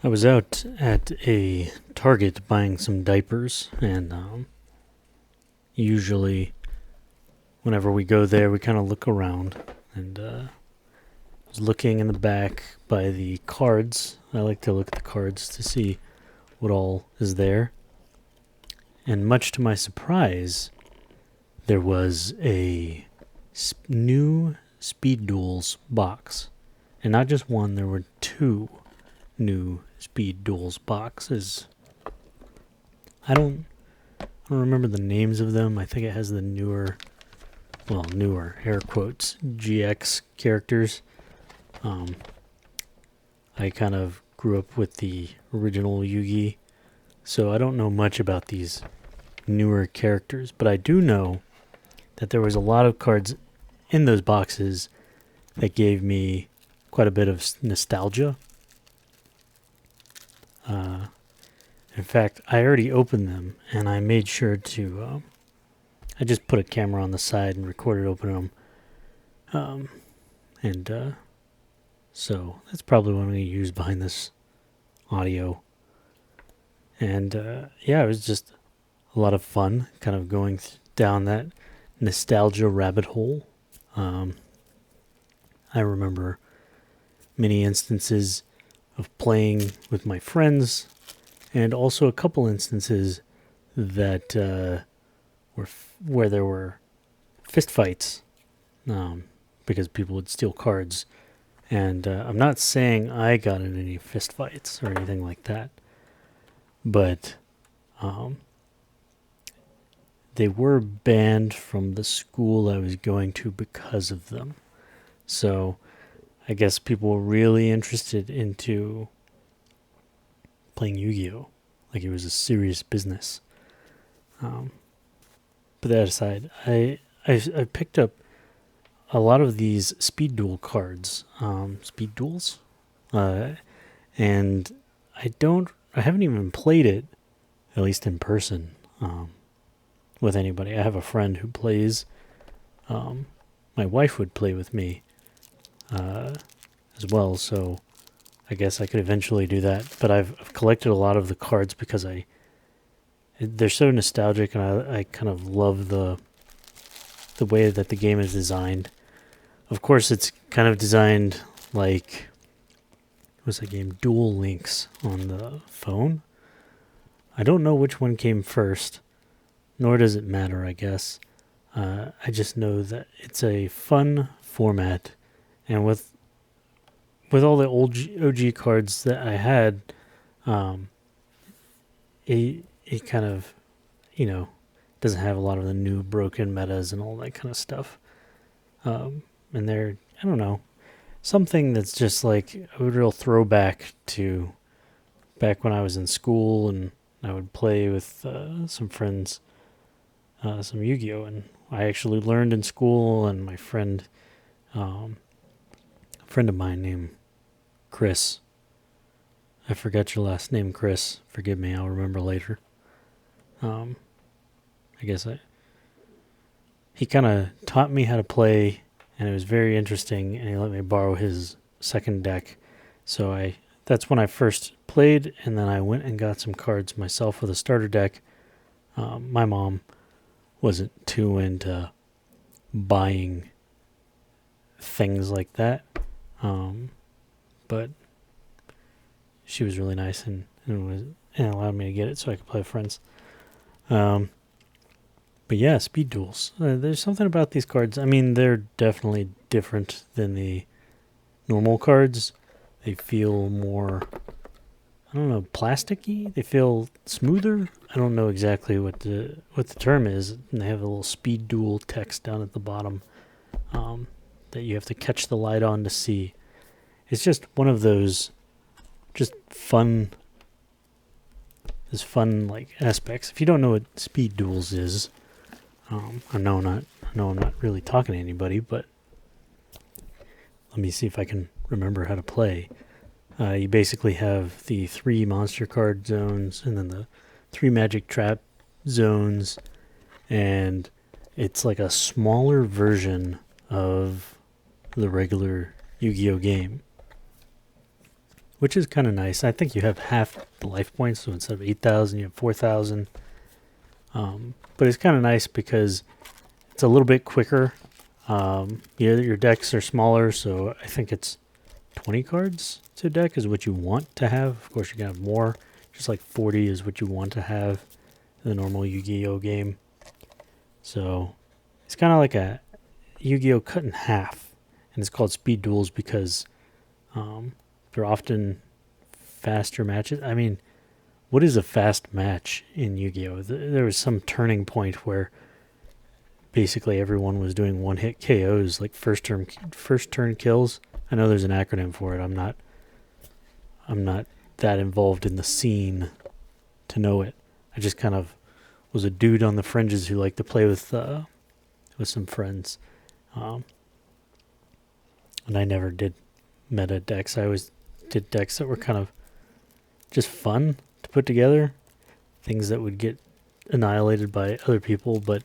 I was out at a Target buying some diapers, and usually, whenever we go there, we kind of look around. And I was looking in the back by the cards. I like to look at the cards to see what all is there. And much to my surprise, there was a new Speed Duels box. And not just one, there were two new Speed Duels boxes. I don't remember the names of them. I think it has the newer air quotes GX characters. I kind of grew up with the original Yugi, so I don't know much about these newer characters, but I do know that there was a lot of cards in those boxes that gave me quite a bit of nostalgia. In fact, I already opened them, and I made sure to. I just put a camera on the side and recorded opening them, so that's probably what I'm going to use behind this audio. And yeah, it was just a lot of fun, kind of going down that nostalgia rabbit hole. I remember many instances of playing with my friends, and also a couple instances that where there were fist fights, because people would steal cards. And I'm not saying I got in any fist fights or anything like that, but they were banned from the school I was going to because of them. So I guess people were really interested into playing Yu-Gi-Oh! Like it was a serious business. But that aside, I picked up a lot of these Speed Duel cards, Speed Duels, and I haven't even played it, at least in person, with anybody. I have a friend who plays. My wife would play with me as well, so I guess I could eventually do that. But I've collected a lot of the cards because they're so nostalgic, and I kind of love the way that the game is designed. Of course, it's kind of designed like, what's that game? Dual Links on the phone. I don't know which one came first, nor does it matter, I guess. I just know that it's a fun format, and with all the old OG cards that I had, it kind of, doesn't have a lot of the new broken metas and all that kind of stuff. And they're, I don't know, something that's just like a real throwback to back when I was in school, and I would play with some friends, some Yu-Gi-Oh! And I actually learned in school, and my friend, a friend of mine named Chris. I forgot your last name, Chris. Forgive me, I'll remember later. I guess he kind of taught me how to play, and it was very interesting, and he let me borrow his second deck. So that's when I first played, and then I went and got some cards myself for the starter deck. My mom wasn't too into buying things like that, but she was really nice and allowed me to get it so I could play with friends. But yeah, Speed Duels. There's something about these cards. I mean, they're definitely different than the normal cards. They feel more, I don't know, plasticky. They feel smoother. I don't know exactly what the term is. And they have a little Speed Duel text down at the bottom that you have to catch the light on to see. It's just one of those just fun like aspects. If you don't know what Speed Duels is, I know I'm not really talking to anybody, but let me see if I can remember how to play. You basically have the 3 monster card zones, and then the 3 magic trap zones, and it's like a smaller version of the regular Yu-Gi-Oh game. which is kind of nice. I think you have half the life points, so instead of 8,000, you have 4,000. But it's kind of nice because it's a little bit quicker. Your decks are smaller, so I think it's 20 cards to deck is what you want to have. Of course, you can have more. Just like 40 is what you want to have in the normal Yu-Gi-Oh game. So it's kind of like a Yu-Gi-Oh cut in half, and it's called Speed Duels because they're often faster matches. I mean, what is a fast match in Yu-Gi-Oh? There was some turning point where basically everyone was doing one-hit KOs, like first turn kills. I know there's an acronym for it. I'm not that involved in the scene to know it. I just kind of was a dude on the fringes who liked to play with some friends, and I never did meta decks. I always did decks that were kind of just fun to put together, things that would get annihilated by other people, but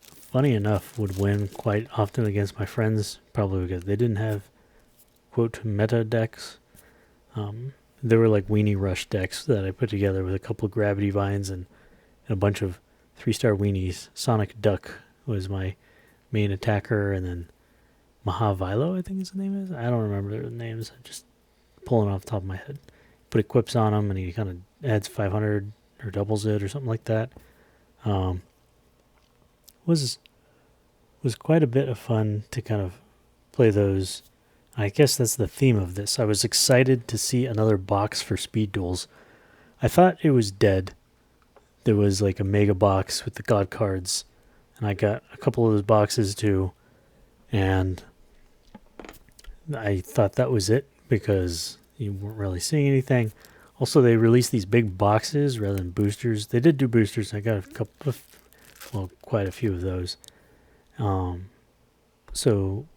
funny enough would win quite often against my friends, probably because they didn't have quote meta decks. There were like Weenie Rush decks that I put together with a couple of Gravity Vines and a bunch of 3-star weenies. Sonic Duck was my main attacker, and then Mahavilo, I think his name is. I don't remember their names. I'm just pulling off the top of my head. Put equips on him, and he kind of adds 500 or doubles it or something like that. Was quite a bit of fun to kind of play those. I guess that's the theme of this. I was excited to see another box for Speed Duels. I thought it was dead. There was like a mega box with the God cards, and I got a couple of those boxes too, and I thought that was it because you weren't really seeing anything. Also, they released these big boxes rather than boosters. They did do boosters. I got quite a few of those. So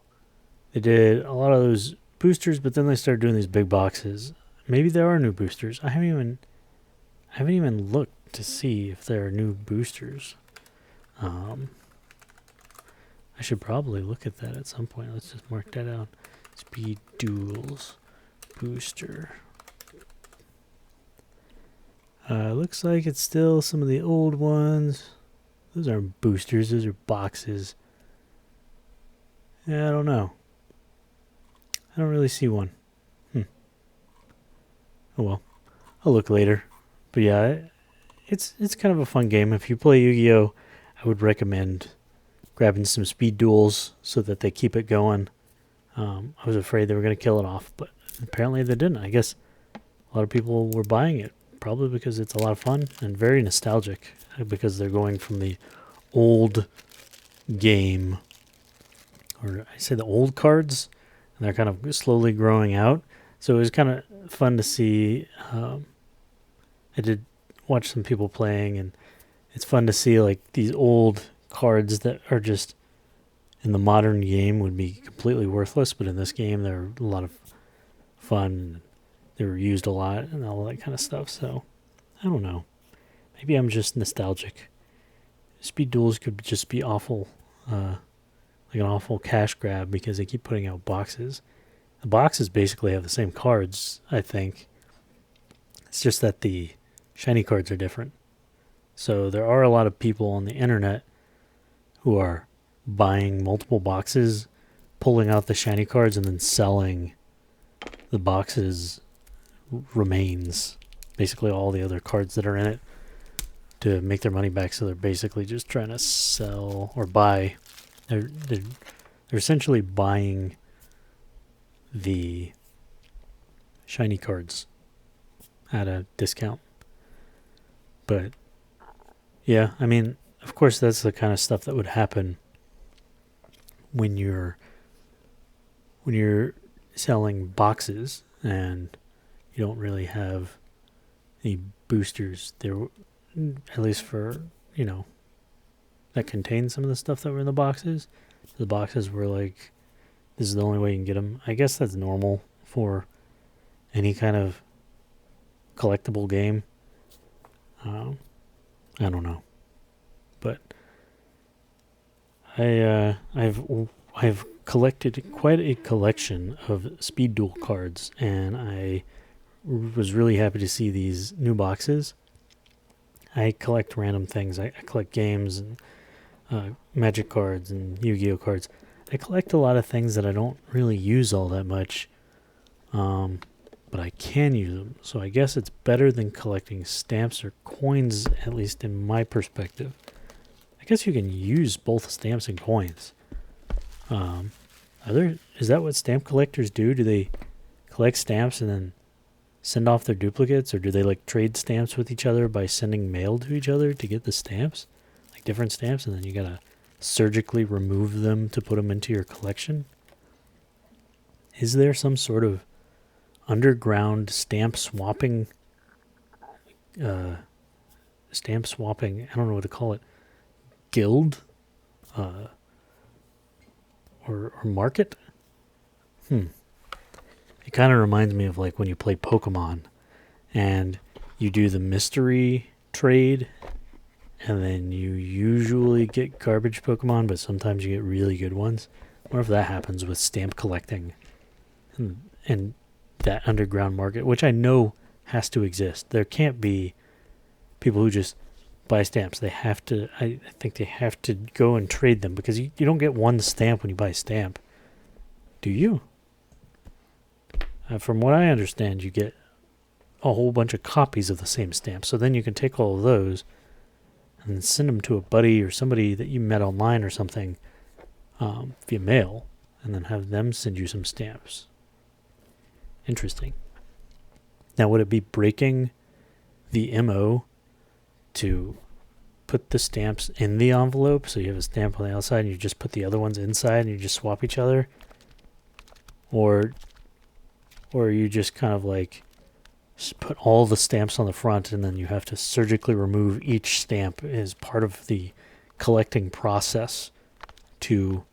they did a lot of those boosters, but then they started doing these big boxes. Maybe there are new boosters. I haven't even looked to see if there are new boosters. I should probably look at that at some point. Let's just mark that out. Speed Duels booster. Looks like it's still some of the old ones. Those aren't boosters. Those are boxes. Yeah, I don't know. I don't really see one. Oh well. I'll look later. But yeah, it's kind of a fun game. If you play Yu-Gi-Oh, I would recommend grabbing some Speed Duels so that they keep it going. I was afraid they were going to kill it off, but apparently they didn't. I guess a lot of people were buying it, probably because it's a lot of fun and very nostalgic, because they're going from the old game, or I say the old cards, and they're kind of slowly growing out. So it was kind of fun to see. I did watch some people playing, and it's fun to see like these old cards that are just in the modern game would be completely worthless, but in this game they're a lot of fun. They were used a lot and all that kind of stuff. So I don't know. Maybe I'm just nostalgic. Speed Duels could just be awful, like an awful cash grab because they keep putting out boxes. The boxes basically have the same cards, I think. It's just that the shiny cards are different. So there are a lot of people on the internet who are buying multiple boxes, pulling out the shiny cards, and then selling the boxes remains, basically all the other cards that are in it, to make their money back. So they're basically just trying to sell or buy. They're essentially buying the shiny cards at a discount. But yeah, I mean, of course that's the kind of stuff that would happen when you're selling boxes and you don't really have any boosters there, at least for, that contain some of the stuff that were in the boxes. The boxes were like, this is the only way you can get them. I guess that's normal for any kind of collectible game. I don't know, but I've collected quite a collection of Speed Duel cards, and I was really happy to see these new boxes. I collect random things. I collect games and Magic cards and Yu-Gi-Oh cards. I collect a lot of things that I don't really use all that much, but I can use them. So I guess it's better than collecting stamps or coins, at least in my perspective. I guess you can use both stamps and coins. Is that what stamp collectors do? Do they collect stamps and then send off their duplicates, or do they like trade stamps with each other by sending mail to each other to get the stamps, like different stamps, and then you gotta surgically remove them to put them into your collection? Is there some sort of underground stamp swapping, I don't know what to call it, guild, or market? It kind of reminds me of like when you play Pokemon and you do the mystery trade, and then you usually get garbage Pokemon, but sometimes you get really good ones. I wonder if that happens with stamp collecting and that underground market, which I know has to exist. There can't be people who just buy stamps. They have to, I think they have to go and trade them, because you don't get one stamp when you buy a stamp. Do you? From what I understand, you get a whole bunch of copies of the same stamp. So then you can take all of those and send them to a buddy or somebody that you met online or something via mail, and then have them send you some stamps. Interesting. Now, would it be breaking the MO to put the stamps in the envelope, so you have a stamp on the outside and you just put the other ones inside and you just swap each other? Or you just kind of like put all the stamps on the front, and then you have to surgically remove each stamp as part of the collecting process to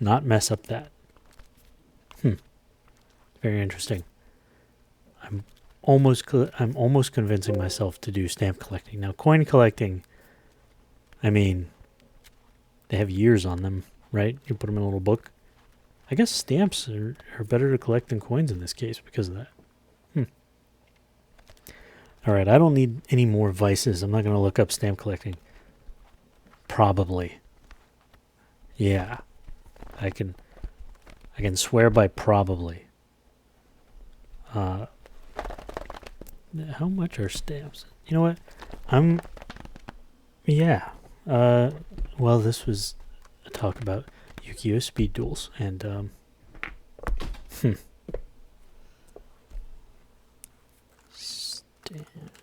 not mess up that. Very interesting. I'm almost convincing myself to do stamp collecting. Now, coin collecting, I mean, they have years on them, right? You put them in a little book. I guess stamps are better to collect than coins in this case because of that. All right, I don't need any more vices. I'm not going to look up stamp collecting. Probably. Yeah. I can swear by probably. How much are stamps? You know what? Well, this was a talk about YuGiOh Speed Duels, and Stamps.